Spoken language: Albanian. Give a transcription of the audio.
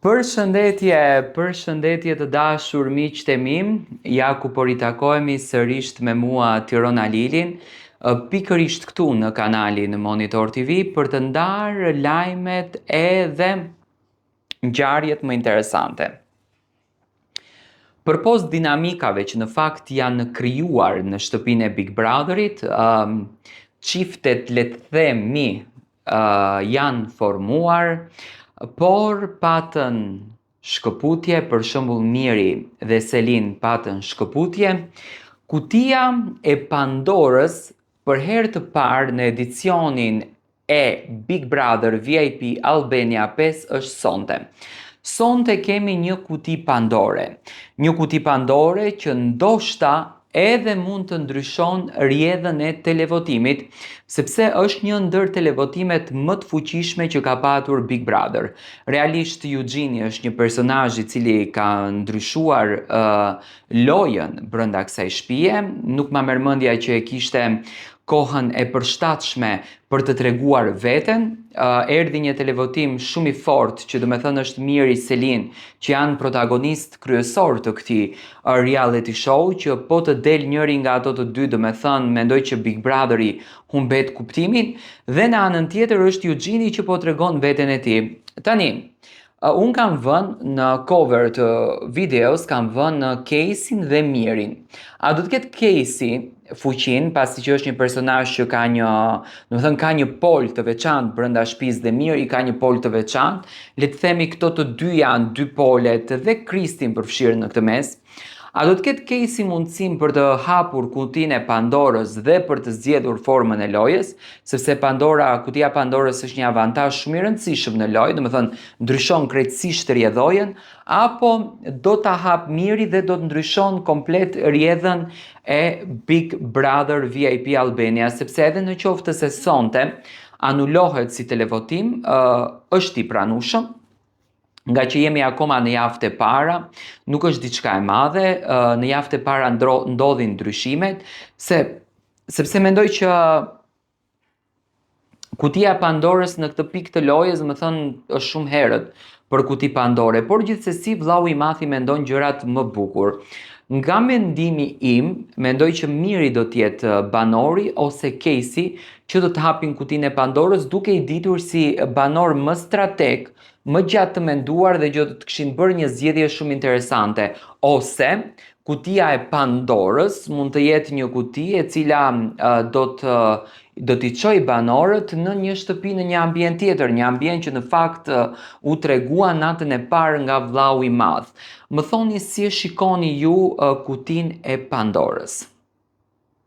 Përshëndetje të dashur miqtë e mim, ja ku po ritakohemi sërish me mua Tirona Lilin, pikërisht këtu në kanalin Monitor TV për të ndarë lajmet edhe ngjarjet më interesante. Përpos dinamikave që në fakt janë krijuar në shtëpinë e Big Brotherit, çiftet le të themi janë formuar, por patën shkëputje, për shembull Miri dhe Selin patën shkëputje. Kutia e Pandorës për herë të parë në edicionin e Big Brother VIP Albania 5 është sonte. Sonte kemi një kuti Pandore. Një kuti Pandore që ndoshta edhe mund të ndryshon rrjedhën e televotimit, sepse është një ndër televotimet më të fuqishme që ka patur Big Brother. Realisht Eugeni është një personazh I cili ka ndryshuar lojën brenda kësaj shtëpie, nuk ma merr mendja që e kishte kohën e përshtatshme për të treguar veten. Erdhi një televotim shumë I fortë, që do me thënë është Miri Selin, që janë protagonist kryesor të këtij reality show, që po të del njëri nga ato të dy, do me thënë mendoj që Big Brotheri humbet kuptimin, dhe në anën tjetër është Eugeni që po tregon veten e tij. Tani, unë kam vënë në cover të videos, kam vënë Casey dhe Mirin. A do të ketë Casey fuqin, pasi që është një personazh që ka një pol të veçantë brenda shtëpisë dhe Miri ka një pol të veçantë. Le të themi këto të dy janë dy polet dhe Kristin përfshirë në këtë mes. A do të ketë Casey mundësim për të hapur kutinë e Pandorës dhe për të zgjedhur formën e lojës, sepse kutia e Pandorës është një avantazh shumë I rëndësishëm në lojë, do të thënë ndryshon krejtësisht rrjedhojën, apo do ta hap Miri dhe do të ndryshon komplet rrjedhën e Big Brother VIP Albania, sepse edhe në qoftë se sonte anulohet si televotim, është I pranueshëm. Nga që jemi akoma në javët e para, nuk është diçka e madhe, në javët e para ndodhin ndryshimet, sepse mendoj që kutia e Pandorës në këtë pikë të lojës, më thënë, është shumë herët për kuti Pandore, por gjithsesi vllau I madh I mendon gjërat më bukur. Nga mendimi im, mendoj që Miri do të jetë banori ose Casey që do të hapin kutinë e Pandorës, duke I ditur si banor më strateg, më gjatë të menduar dhe që të kishin bërë një zgjedhje shumë interesante, ose kutia e Pandorës mund të jetë një kuti e cila do t'i çojë banorët në një shtëpi, në një ambient tjetër, një ambient që në fakt u tregua natën e parë nga vllau I madh. Më thoni si e shikoni ju kutinë e Pandorës?